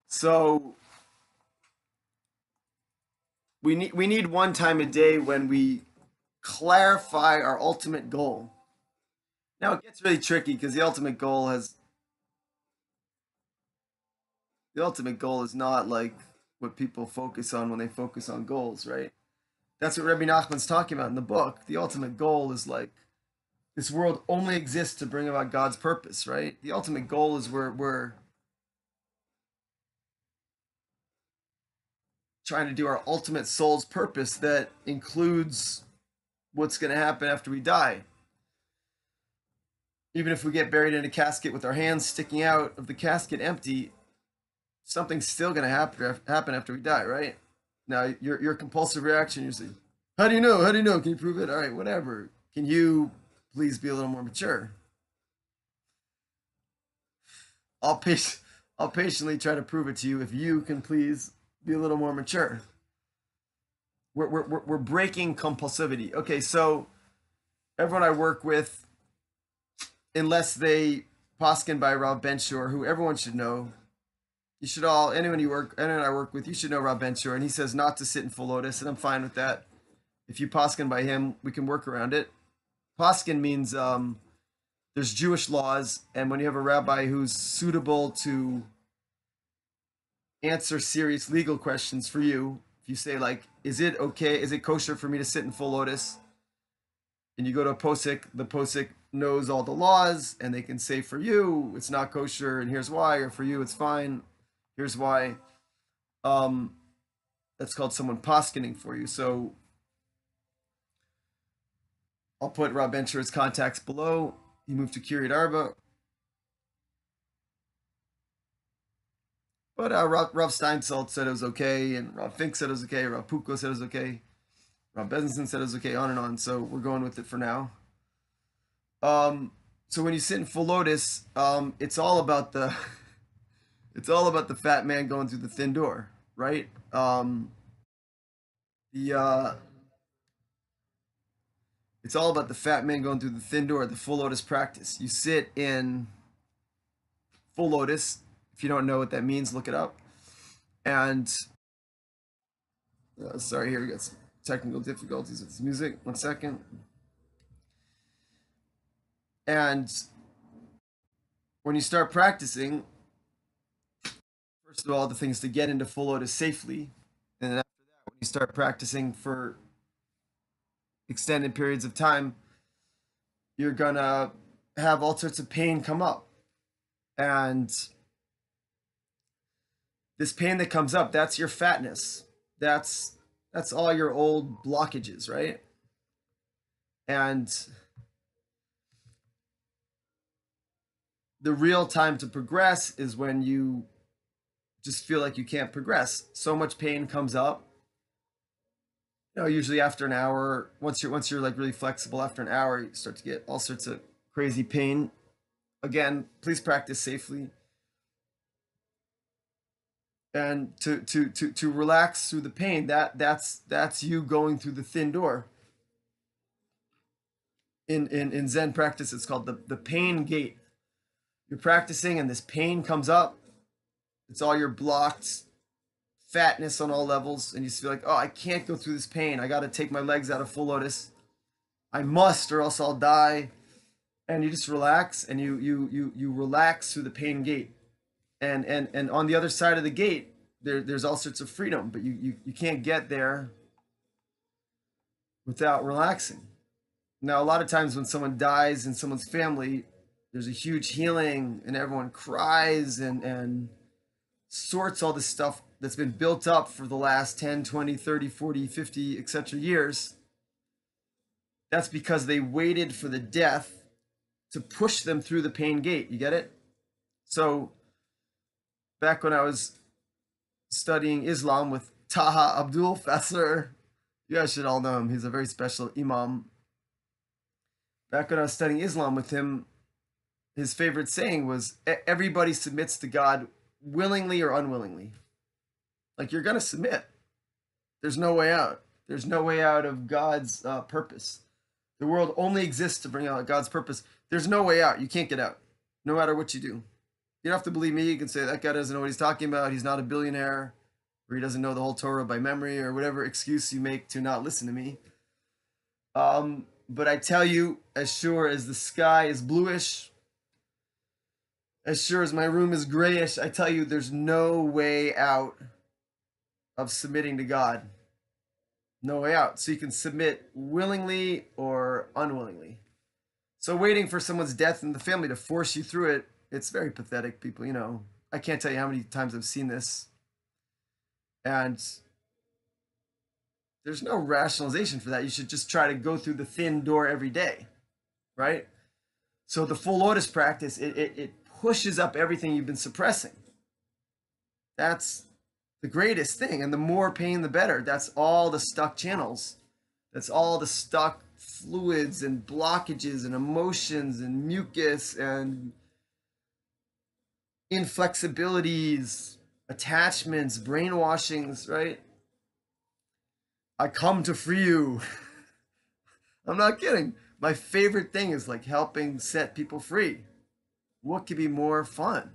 So we need one time a day when we clarify our ultimate goal. Now it gets really tricky because the ultimate goal is not like what people focus on when they focus on goals, right? That's what Rabbi Nachman's talking about in the book. The ultimate goal is like this world only exists to bring about God's purpose, right? The ultimate goal is we're trying to do our ultimate soul's purpose that includes what's going to happen after we die. Even if we get buried in a casket with our hands sticking out of the casket empty, something's still going to happen after we die, right? Now, your compulsive reaction, you say, how do you know? How do you know? Can you prove it? All right, whatever. Can you please be a little more mature? I'll, pace, I'll patiently try to prove it to you if you can please be a little more mature. We're breaking compulsivity. Okay, so everyone I work with, unless they poskin by Rav Ben Shor, who everyone should know, anyone I work with, you should know Rav Ben Shor, and he says not to sit in full lotus, and I'm fine with that. If you poskin by him, we can work around it. Poskin means there's Jewish laws, and when you have a rabbi who's suitable to answer serious legal questions for you, if you say like, is it kosher for me to sit in full lotus? And you go to a posik, the posik knows all the laws, and they can say for you it's not kosher, and here's why, or for you it's fine, here's why. That's called someone poskening for you. So I'll put Rav Ben Shor's contacts below. He moved to Kiryat Arba. But Rav Steinsaltz said it was okay, and Rav Fink said it was okay, Rav Puko said it was okay, Rav Bezenson said it was okay, on and on. So we're going with it for now. So when you sit in full lotus, it's all about the it's all about the fat man going through the thin door, right? The It's all about the fat man going through the thin door, the full lotus practice. You sit in full lotus. If you don't know what that means, look it up. And sorry, here we got some technical difficulties with this music. 1 second. And when you start practicing, first of all, the thing is to get into full lotus safely. And then after that, when you start practicing for extended periods of time, you're gonna have all sorts of pain come up. And this pain that comes up, that's your fatness. That's all your old blockages, right? And the real time to progress is when you just feel like you can't progress. So much pain comes up. Usually after an hour, once you're like really flexible, after an hour, you start to get all sorts of crazy pain. Again, please practice safely. And to relax through the pain, that's you going through the thin door. In Zen practice, it's called the pain gate. You're practicing and this pain comes up. It's all your blocked fatness on all levels, and you just feel like, oh, I can't go through this pain. I got to take my legs out of full lotus. I must, or else I'll die. And you just relax, and you relax through the pain gate. And on the other side of the gate, there's all sorts of freedom, but you can't get there without relaxing. Now, a lot of times when someone dies in someone's family, there's a huge healing, and everyone cries and sorts all this stuff that's been built up for the last 10, 20, 30, 40, 50, etc. years. That's because they waited for the death to push them through the pain gate. You get it? So back when I was studying Islam with Taha Abdul Fasser, you guys should all know him. He's a very special imam. Back when I was studying Islam with him, his favorite saying was, everybody submits to God willingly or unwillingly. Like, you're going to submit. There's no way out. There's no way out of God's purpose. The world only exists to bring out God's purpose. There's no way out. You can't get out, no matter what you do. You don't have to believe me. You can say that guy doesn't know what he's talking about. He's not a billionaire, or he doesn't know the whole Torah by memory, or whatever excuse you make to not listen to me. But I tell you, as sure as the sky is bluish, as sure as my room is grayish, I tell you, there's no way out of submitting to God. No way out. So you can submit willingly or unwillingly. So waiting for someone's death in the family to force you through it, it's very pathetic, people. I can't tell you how many times I've seen this. And there's no rationalization for that. You should just try to go through the thin door every day, right? So the full lotus practice, it pushes up everything you've been suppressing. That's the greatest thing. And the more pain, the better. That's all the stuck channels. That's all the stuck fluids and blockages and emotions and mucus and inflexibilities, attachments, brainwashings, right? I come to free you. I'm not kidding. My favorite thing is like helping set people free. What could be more fun?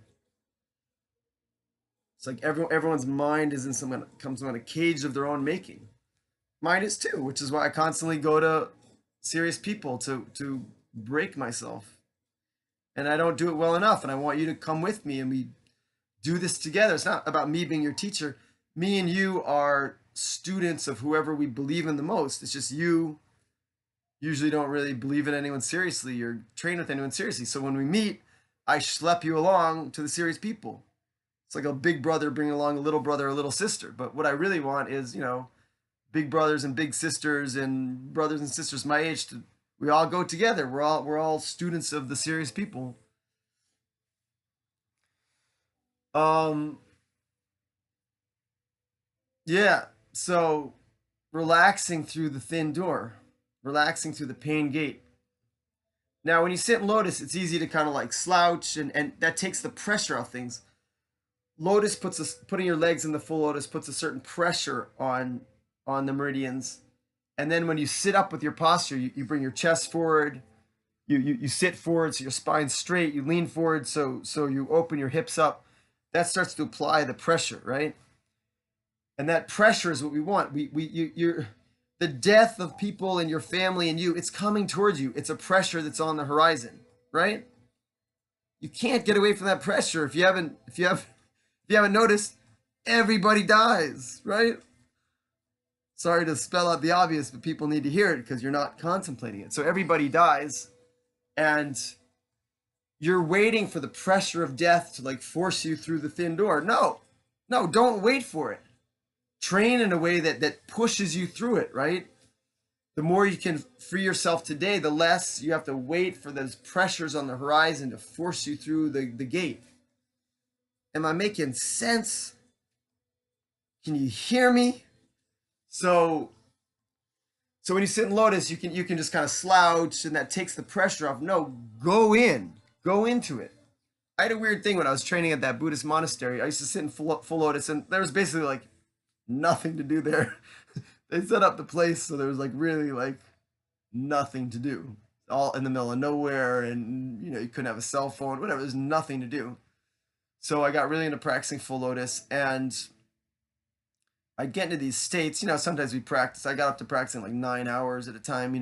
It's like everyone's mind is in some kind of cage of their own making. Mine is too, which is why I constantly go to serious people to break myself. And I don't do it well enough. And I want you to come with me and we do this together. It's not about me being your teacher. Me and you are students of whoever we believe in the most. It's just you usually don't really believe in anyone seriously or train with anyone seriously. So when we meet, I schlep you along to the serious people. It's like a big brother bringing along a little brother or little sister. But what I really want is, big brothers and big sisters and brothers and sisters my age we all go together. We're all students of the serious people. Yeah. So relaxing through the thin door, relaxing through the pain gate. Now, when you sit in lotus, it's easy to kind of like slouch, and that takes the pressure off things. Lotus putting your legs in the full lotus puts a certain pressure on the meridians. And then when you sit up with your posture, you bring your chest forward, you sit forward so your spine's straight, you lean forward so you open your hips up. That starts to apply the pressure, right? And that pressure is what we want. You're the death of people in your family and you, it's coming towards you. It's a pressure that's on the horizon, right? You can't get away from that pressure. If you haven't noticed, everybody dies, right? Sorry to spell out the obvious, but people need to hear it because you're not contemplating it. So everybody dies, and you're waiting for the pressure of death to like force you through the thin door. No, don't wait for it. Train in a way that pushes you through it, right? The more you can free yourself today, the less you have to wait for those pressures on the horizon to force you through the gate. Am I making sense? Can you hear me? So when you sit in lotus, you can just kind of slouch, and that takes the pressure off. No, go into it. I had a weird thing when I was training at that Buddhist monastery. I used to sit in full lotus, and there was basically like nothing to do there. They set up the place so there was like really like nothing to do. All in the middle of nowhere, and you couldn't have a cell phone, whatever. There's nothing to do. So I got really into practicing full lotus, and I get into these states. Sometimes we practice. I got up to practicing like 9 hours at a time.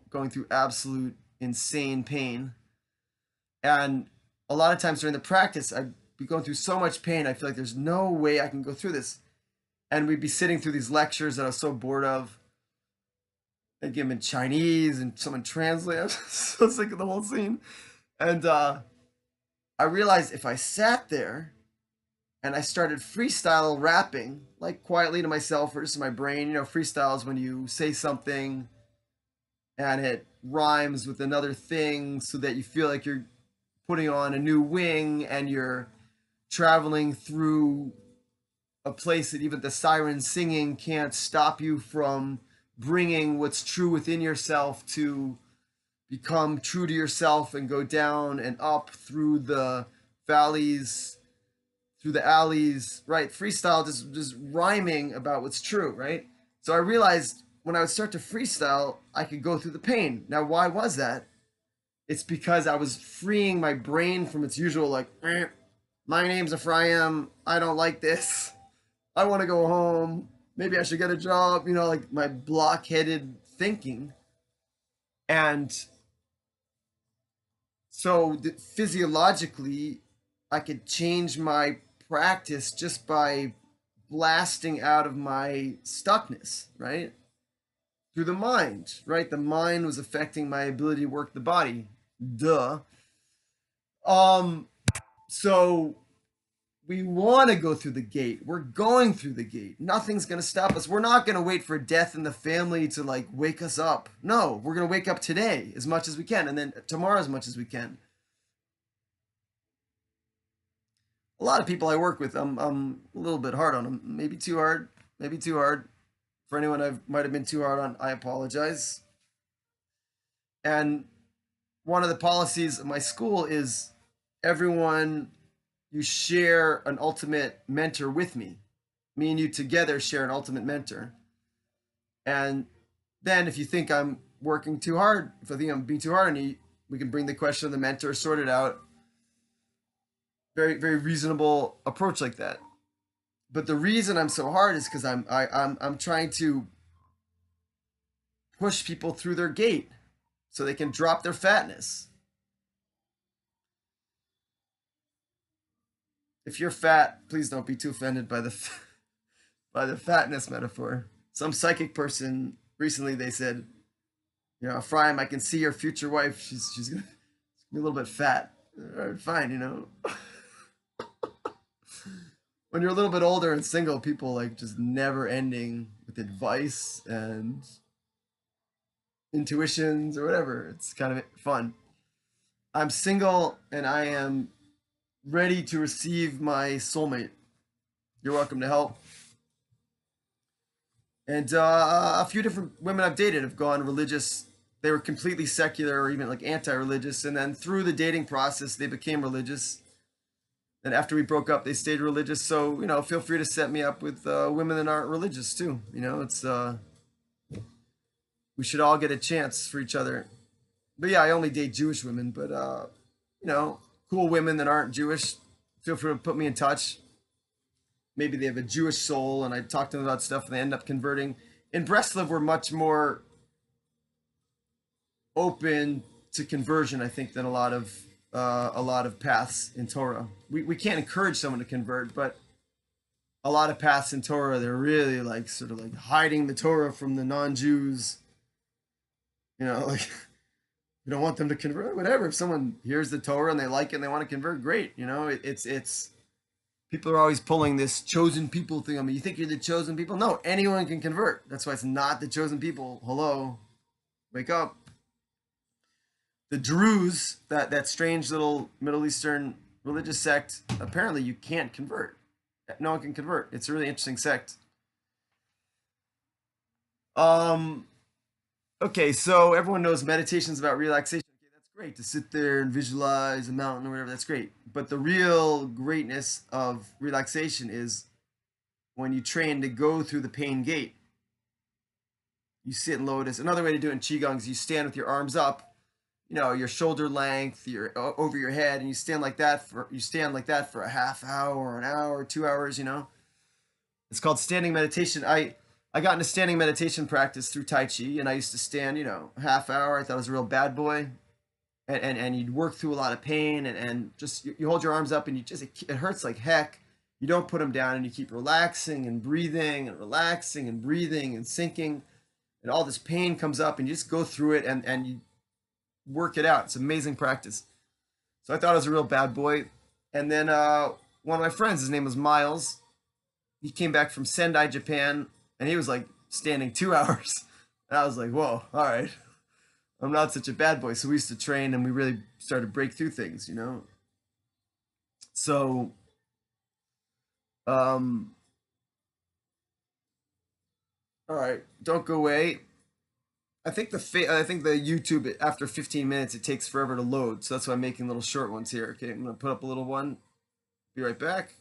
Going through absolute insane pain, and a lot of times during the practice, I'd be going through so much pain. I feel like there's no way I can go through this. And we'd be sitting through these lectures that I was so bored of. I'd give them in Chinese and someone translate. I was so sick of the whole scene. And I realized if I sat there and I started freestyle rapping, like quietly to myself or just in my brain, freestyle is when you say something and it rhymes with another thing so that you feel like you're putting on a new wing and you're traveling through a place that even the siren singing can't stop you from bringing what's true within yourself to become true to yourself and go down and up through the valleys, through the alleys, right? Freestyle, just rhyming about what's true, right? So I realized when I would start to freestyle, I could go through the pain. Now, why was that? It's because I was freeing my brain from its usual like My name's Ephraim. I don't like this. I want to go home. Maybe I should get a job. You know, like my blockheaded thinking. And so physiologically, I could change my practice just by blasting out of my stuckness, right? Through the mind, right? The mind was affecting my ability to work the body. Duh. Um, so we want to go through the gate. We're going through the gate. Nothing's going to stop us. We're not going to wait for death in the family to like wake us up. No, we're going to wake up today as much as we can and then tomorrow as much as we can. A lot of people I work with, I'm a little bit hard on them. Maybe too hard. Maybe too hard. For anyone I might have been too hard on, I apologize. And one of the policies of my school is everyone, you share an ultimate mentor with me. Me and you together share an ultimate mentor. And then if you think I'm working too hard, if I think I'm being too hard on you, we can bring the question of the mentor, sort it out. Very, very reasonable approach like that. But the reason I'm so hard is because I'm trying to push people through their gate so they can drop their fatness. If you're fat, please don't be too offended by the by the fatness metaphor. Some psychic person recently they said, you know, Ephraim, I can see your future wife. She's gonna be a little bit fat. All right, fine, you know. When you're a little bit older and single, people like just never ending with advice and intuitions or whatever. It's kind of fun. I'm single and I am ready to receive my soulmate. You're welcome to help. And a few different women I've dated have gone religious. They were completely secular or even like anti-religious, and then through the dating process, they became religious. And after we broke up, they stayed religious. So you know, feel free to set me up with women that aren't religious too. You know, it's we should all get a chance for each other. But yeah, I only date Jewish women. But you know, cool women that aren't Jewish, feel free to put me in touch. Maybe they have a Jewish soul, and I talk to them about stuff, and they end up converting. In Breslov, we're much more open to conversion, I think, than a lot of paths in Torah. We can't encourage someone to convert, but a lot of paths in Torah, they're really like sort of like hiding the Torah from the non-Jews. You know, like we don't want them to convert. Whatever. If someone hears the Torah and they like it and they want to convert, great. You know, it's people are always pulling this chosen people thing on me. You think you're the chosen people? No, anyone can convert. That's why it's not the chosen people. Hello, wake up. The Druze, that strange little Middle Eastern religious sect, apparently you can't convert. No one can convert. It's a really interesting sect. Um, okay, so everyone knows meditation's about relaxation. Okay, that's great to sit there and visualize a mountain or whatever. That's great. But the real greatness of relaxation is when you train to go through the pain gate. You sit in lotus. Another way to do it in qigong is you stand with your arms up, you know, your shoulder length, your over your head, and you stand like that for a half hour, an hour, 2 hours. You know, it's called standing meditation. I got into standing meditation practice through Tai Chi, and I used to stand, you know, a half hour. I thought I was a real bad boy, and you'd work through a lot of pain, and just you hold your arms up, and you just it hurts like heck. You don't put them down, and you keep relaxing and breathing and relaxing and breathing and sinking, and all this pain comes up, and you just go through it, and you work it out. It's amazing practice. So I thought I was a real bad boy. And then one of my friends, his name was Miles, he came back from Sendai, Japan, and he was like standing 2 hours. And I was like, whoa, all right. I'm not such a bad boy. So we used to train and we really started to break through things, you know? So, all right, don't go away. I think I think the YouTube after 15 minutes it takes forever to load, so that's why I'm making little short ones here. Okay, I'm gonna put up a little one. Be right back.